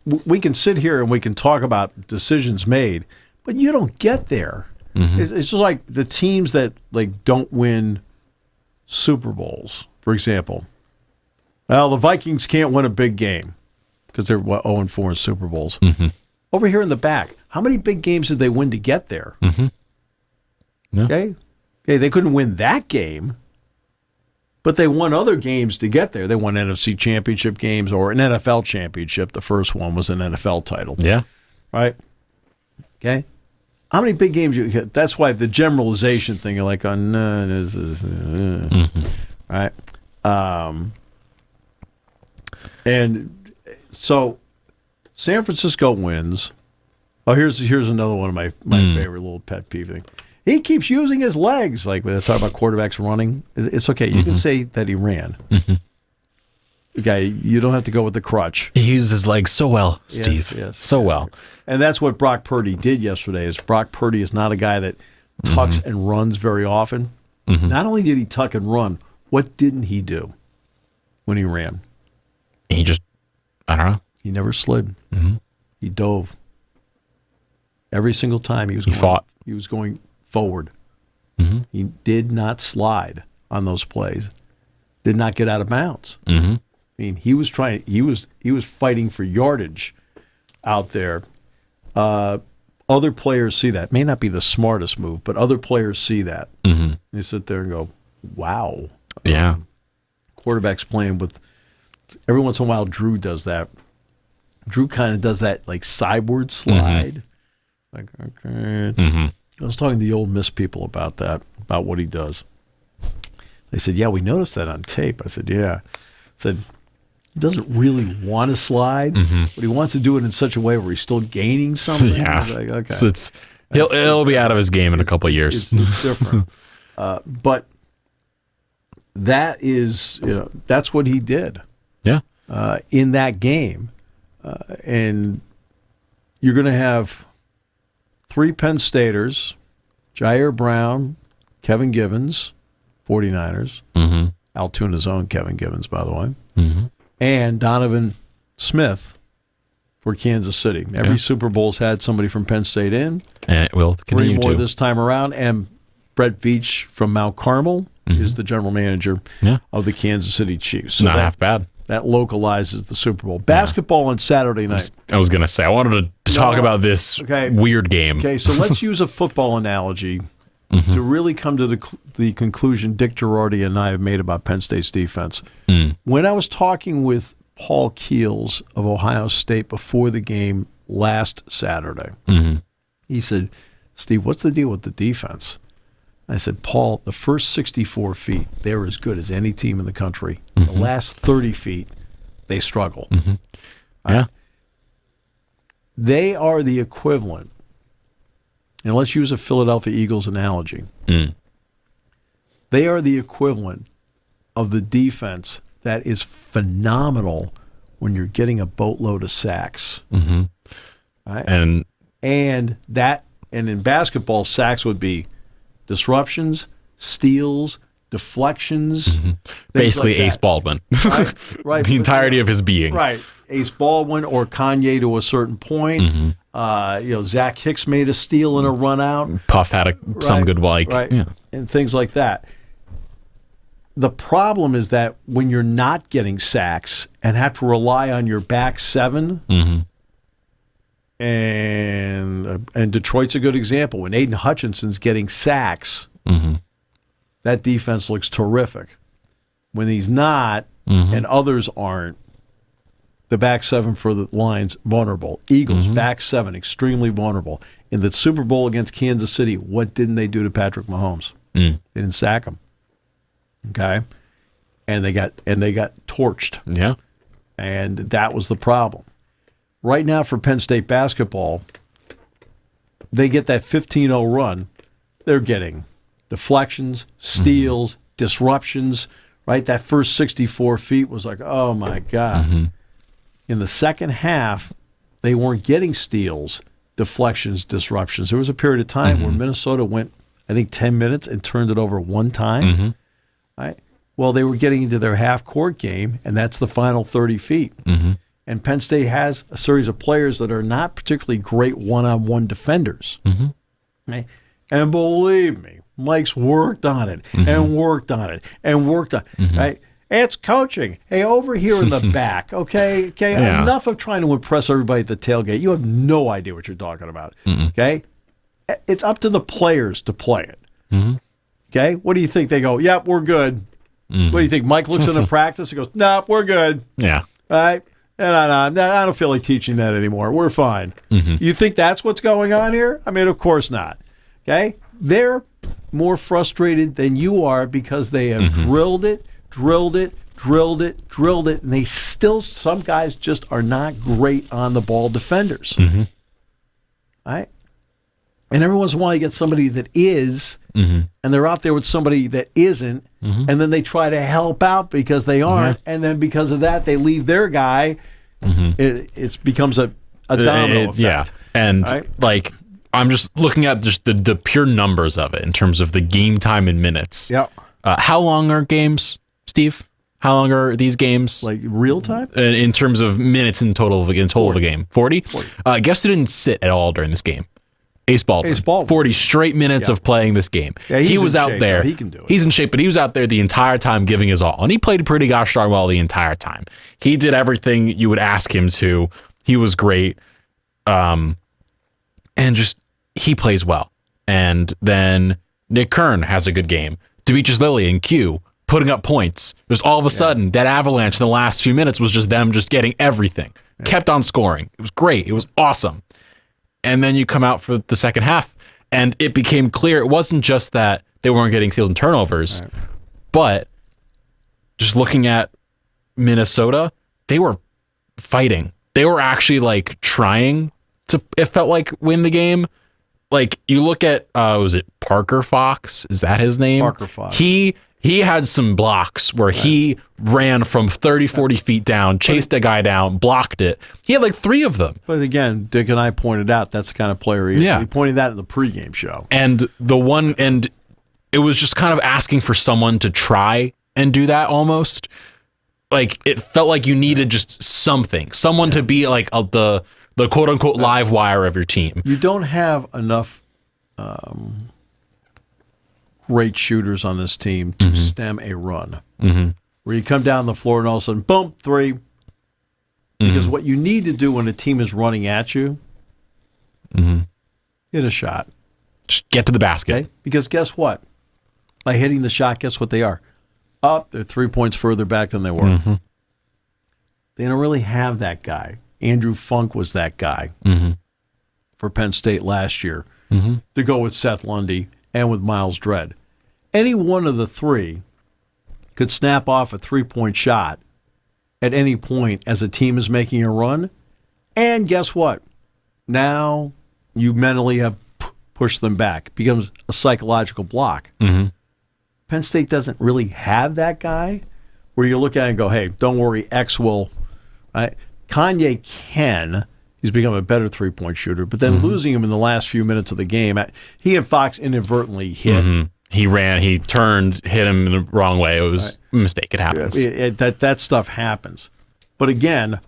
we can sit here and we can talk about decisions made, but you don't get there. It's just like the teams that, like, don't win Super Bowls, for example. Well, the Vikings can't win a big game because they're 0-4 in Super Bowls. Over here in the back, how many big games did they win to get there? Okay, they couldn't win that game, But they won other games to get there. They won NFC championship games or an NFL championship. The first one was an NFL title. Yeah. Right? Okay? How many big games you get? That's why the generalization thing, you're like, right? And so San Francisco wins. Oh, here's another one of my favorite little pet peeve thing. He keeps using his legs. Like when they talk about quarterbacks running, it's okay. You can say that he ran. Okay, you don't have to go with the crutch. He used his legs so well, Steve. Yes. So well. And that's what Brock Purdy did yesterday. Is Brock Purdy is not a guy that tucks and runs very often. Not only did he tuck and run, what didn't he do when he ran? He just, I don't know. He never slid. He dove. Every single time he fought. He was going forward. He did not slide on those plays. Did not get out of bounds. I mean, he was trying. He was fighting for yardage out there. Other players see that. May not be the smartest move, but other players see that. They sit there and go, "Wow." Yeah. Quarterbacks playing with. Every once in a while, Drew does that. Drew kind of does that like sideward slide. Like, okay. I was talking to the Ole Miss people about that, about what he does. They said, yeah, we noticed that on tape. I said, yeah. I said, he doesn't really want to slide, but he wants to do it in such a way where he's still gaining something. Yeah. Like, okay. So he'll be out of his game in a couple of years. It's different. But that is, that's what he did. Yeah. In that game. And you're going to have 3 Penn Staters, Jair Brown, Kevin Givens, 49ers, Altoona's own Kevin Givens, by the way, and Donovan Smith for Kansas City. Every Super Bowl's had somebody from Penn State in. And it will continue 3 more to. this time around. And Brett Veach from Mount Carmel is the general manager of the Kansas City Chiefs. So not half bad. That localizes the Super Bowl. Basketball on Saturday night. I was going to say, I wanted to talk about this weird game. Okay, so let's use a football analogy to really come to the conclusion Dick Girardi and I have made about Penn State's defense. When I was talking with Paul Keels of Ohio State before the game last Saturday, he said, Steve, what's the deal with the defense? I said, Paul, the first 64 feet, they're as good as any team in the country. The last 30 feet, they struggle. They are the equivalent, and let's use a Philadelphia Eagles analogy. They are the equivalent of the defense that is phenomenal when you're getting a boatload of sacks. Right? And in basketball, sacks would be disruptions, steals, deflections. Basically like Ace Baldwin. Right. The entirety of his being. Right. Ace Baldwin or Kanye to a certain point. Zach Hicks made a steal and a run out. Puff had some good like. Right. Yeah. And things like that. The problem is that when you're not getting sacks and have to rely on your back seven, and Detroit's a good example. When Aiden Hutchinson's getting sacks, that defense looks terrific. When he's not, and others aren't, the back seven for the Lions, vulnerable. Eagles, back seven, extremely vulnerable. In the Super Bowl against Kansas City, what didn't they do to Patrick Mahomes? They didn't sack him. Okay? And they got torched. Yeah. And that was the problem. Right now for Penn State basketball, they get that 15-0 run. They're getting deflections, steals, disruptions, right? That first 64 feet was like, oh, my God. In the second half, they weren't getting steals, deflections, disruptions. There was a period of time where Minnesota went, I think, 10 minutes and turned it over one time. Right? Well, they were getting into their half-court game, and that's the final 30 feet. And Penn State has a series of players that are not particularly great one-on-one defenders. Right? And believe me, Mike's worked on it and worked on it and worked on it. Right? It's coaching. Hey, over here in the back, okay? Yeah. Enough of trying to impress everybody at the tailgate. You have no idea what you're talking about, okay? It's up to the players to play it, okay? What do you think? They go, yep, we're good. What do you think? Mike looks into practice and goes, "Nah, we're good." Yeah. All right. And I don't feel like teaching that anymore. We're fine. You think that's what's going on here? I mean, of course not. Okay? They're more frustrated than you are because they have drilled it, and they still, some guys just are not great on the ball defenders. All right? And every once in a while you get somebody that is, and they're out there with somebody that isn't, and then they try to help out because they aren't, and then because of that they leave their guy. It becomes a domino effect. Yeah, and like I'm just looking at just the pure numbers of it in terms of the game time in minutes. Yeah. How long are games, Steve? How long are these games? Like real time? In terms of minutes in total of a game. 40? Guess who didn't sit at all during this game? Ace Baldwin. 40 straight minutes of playing this game. Yeah, he was out there. He can do it. He's in shape, but he was out there the entire time giving his all. And he played pretty gosh darn well the entire time. He did everything you would ask him to. He was great. And just, he plays well. And then Nick Kern has a good game. Demetrius Lilly and Q putting up points. Just all of a sudden, that avalanche in the last few minutes was just them just getting everything. Kept on scoring. It was great. It was awesome. And then you come out for the second half, and it became clear it wasn't just that they weren't getting steals and turnovers, but just looking at Minnesota, they were fighting. They were actually like trying to, it felt like, win the game. Like you look at, was it Parker Fox? Is that his name? Parker Fox. He had some blocks where he ran from 30, 40 feet down, chased a guy down, blocked it. He had like 3 of them. But again, Dick and I pointed out that's the kind of player he is. Yeah. We pointed that in the pregame show. And it was just kind of asking for someone to try and do that almost. Like it felt like you needed just someone to be like the quote unquote live wire of your team. You don't have enough great shooters on this team to stem a run. Where you come down the floor and all of a sudden, boom, 3. Because what you need to do when a team is running at you, hit a shot. Just get to the basket. Okay? Because guess what? By hitting the shot, guess what they are? They're 3 points further back than they were. They don't really have that guy. Andrew Funk was that guy for Penn State last year to go with Seth Lundy and with Miles Dredd. Any one of the 3 could snap off a 3-point shot at any point as a team is making a run. And guess what? Now you mentally have pushed them back. It becomes a psychological block. Penn State doesn't really have that guy where you look at it and go, hey, don't worry, X will. Kanye can. He's become a better 3-point shooter. But then losing him in the last few minutes of the game, he and Fox inadvertently hit. He ran, he turned, hit him in the wrong way. It was a mistake. It happens. That stuff happens. But again,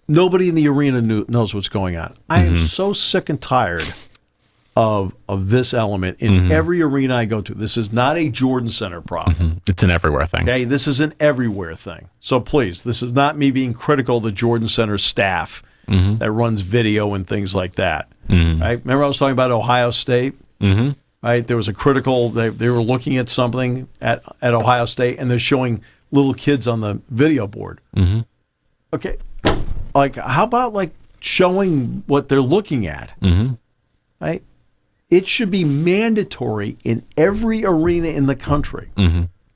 nobody in the arena knows what's going on. I am so sick and tired of this element in every arena I go to. This is not a Jordan Center problem. It's an everywhere thing. Okay, this is an everywhere thing. So please, this is not me being critical of the Jordan Center staff that runs video and things like that. Right? Remember I was talking about Ohio State? Right? There was a critical, they were looking at something at Ohio State, and they're showing little kids on the video board. Okay, like how about like showing what they're looking at? Right? It should be mandatory in every arena in the country.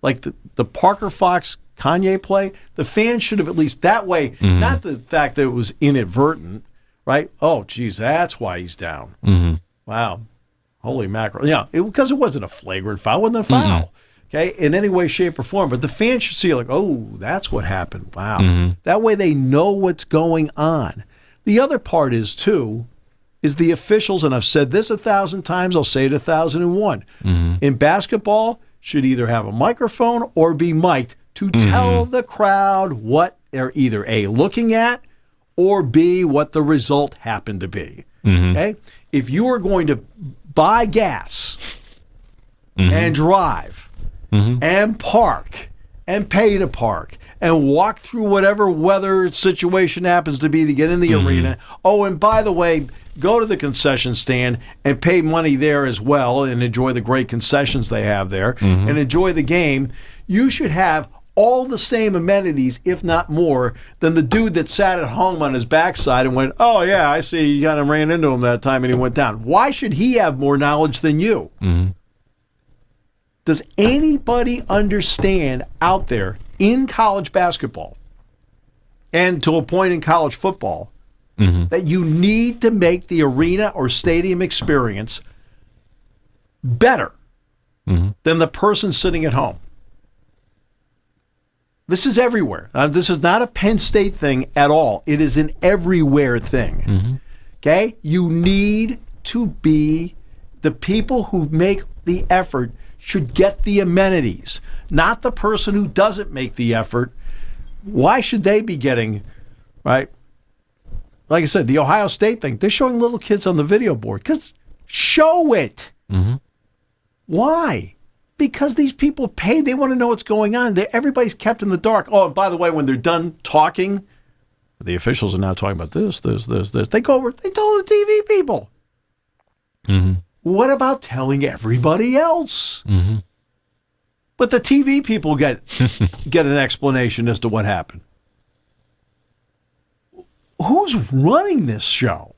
Like the Parker Fox Kanye play, the fans should have at least that way, not the fact that it was inadvertent, right? Oh, geez, that's why he's down. Wow. Holy mackerel. Yeah, because it wasn't a flagrant foul. It wasn't a foul, okay, in any way, shape, or form. But the fans should see like, oh, that's what happened. Wow. That way they know what's going on. The other part is, too, is the officials, and I've said this 1,000 times, I'll say it 1,001. In basketball, should either have a microphone or be mic'd to tell the crowd what they're either A, looking at, or B, what the result happened to be. Okay? If you are going to buy gas and drive and park and pay to park and walk through whatever weather situation happens to be to get in the arena. Oh, and by the way, go to the concession stand and pay money there as well and enjoy the great concessions they have there and enjoy the game. You should have all the same amenities, if not more, than the dude that sat at home on his backside and went, oh, yeah, I see you kind of ran into him that time and he went down. Why should he have more knowledge than you? Mm-hmm. Does anybody understand out there in college basketball and to a point in college football that you need to make the arena or stadium experience better than the person sitting at home? This is everywhere. This is not a Penn State thing at all. It is an everywhere thing. Okay? You need to be the people who make the effort should get the amenities, not the person who doesn't make the effort. Why should they be getting, right? Like I said, the Ohio State thing, they're showing little kids on the video board. Because show it. Why? Because these people pay. They want to know what's going on. Everybody's kept in the dark. Oh, and by the way, when they're done talking, the officials are now talking about this. They go over, they tell the TV people. What about telling everybody else? But the TV people get an explanation as to what happened. Who's running this show?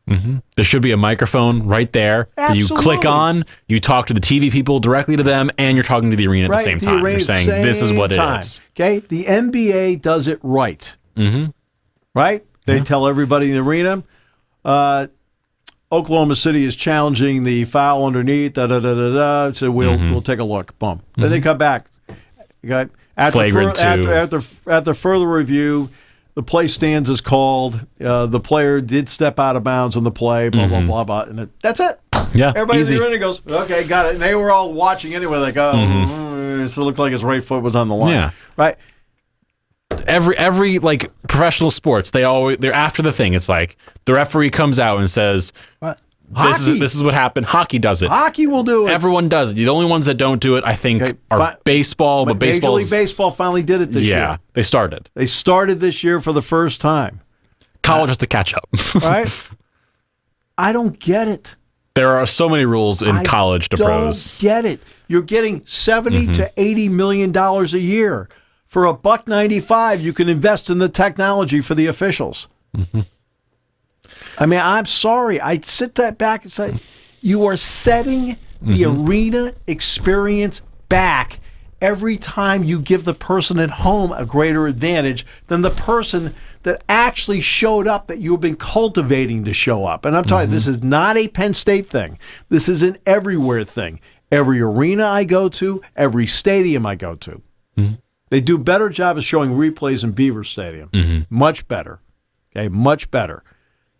There should be a microphone right there that you click on. You talk to the TV people directly to them, and you're talking to the arena at the same time. You're saying this is what it is. Okay, the NBA does it right. Right? They tell everybody in the arena. Oklahoma City is challenging the foul underneath. So we'll take a look. Boom. Then they come back. Okay. After further review, the play stands as called. The player did step out of bounds on the play. Blah blah blah blah. And that's it. Yeah. Everybody in the arena goes, okay, got it. And they were all watching anyway. Like, so it looked like his right foot was on the line. Yeah. Right. Every like professional sports, they're after the thing. It's like the referee comes out and says, this is what happened. Hockey does it. Hockey will do it. Everyone does it. The only ones that don't do it, I think, are baseball. But Major League Baseball finally did it this year. Yeah, they started. They started this year for the first time. College has to catch up. Right? I don't get it. There are so many rules in college to pros. I don't get it. You're getting $70 to $80 million a year. For $1.95, you can invest in the technology for the officials. I mean, I'm sorry. I'd sit that back and say, you are setting the arena experience back every time you give the person at home a greater advantage than the person that actually showed up that you've been cultivating to show up. And I'm telling you, this is not a Penn State thing. This is an everywhere thing. Every arena I go to, every stadium I go to. They do a better job of showing replays in Beaver Stadium. Much better. Okay, much better.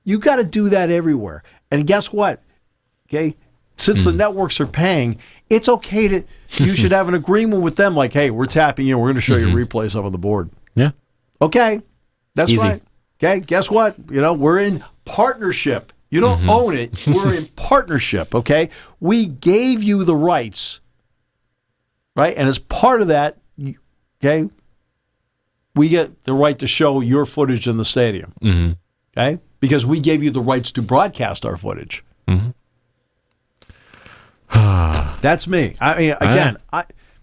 You got to do that everywhere. And guess what? Okay, since the networks are paying, it's okay to, you should have an agreement with them like, hey, we're tapping you, we're going to show you replays up on the board. Yeah. Okay, that's easy. Right. Okay, guess what? We're in partnership. You don't own it. We're in partnership, okay? We gave you the rights, right? And as part of that, okay, we get the right to show your footage in the stadium, okay? Because we gave you the rights to broadcast our footage. That's me. I mean, again,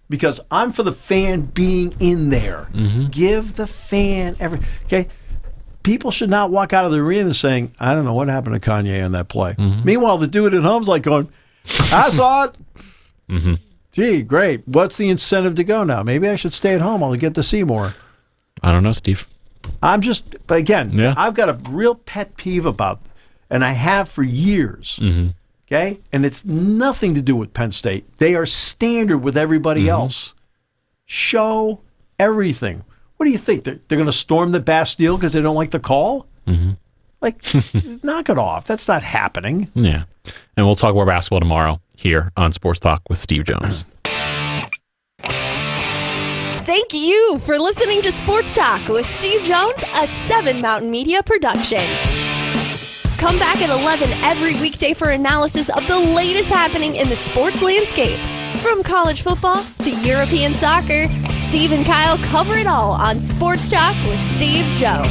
because I'm for the fan being in there. Give the fan okay? People should not walk out of the arena saying, I don't know what happened to Kanye on that play. Meanwhile, the dude at home's like going, I saw it. Gee, great. What's the incentive to go now? Maybe I should stay at home. I'll get to see more. I don't know, Steve. But again, I've got a real pet peeve about, and I have for years, okay? And it's nothing to do with Penn State. They are standard with everybody else. Show everything. What do you think? They're going to storm the Bastille because they don't like the call? Like, knock it off. That's not happening. Yeah. And we'll talk more basketball tomorrow here on Sports Talk with Steve Jones. Thank you for listening to Sports Talk with Steve Jones, a 7 Mountain Media production. Come back at 11 every weekday for analysis of the latest happening in the sports landscape. From college football to European soccer, Steve and Kyle cover it all on Sports Talk with Steve Jones.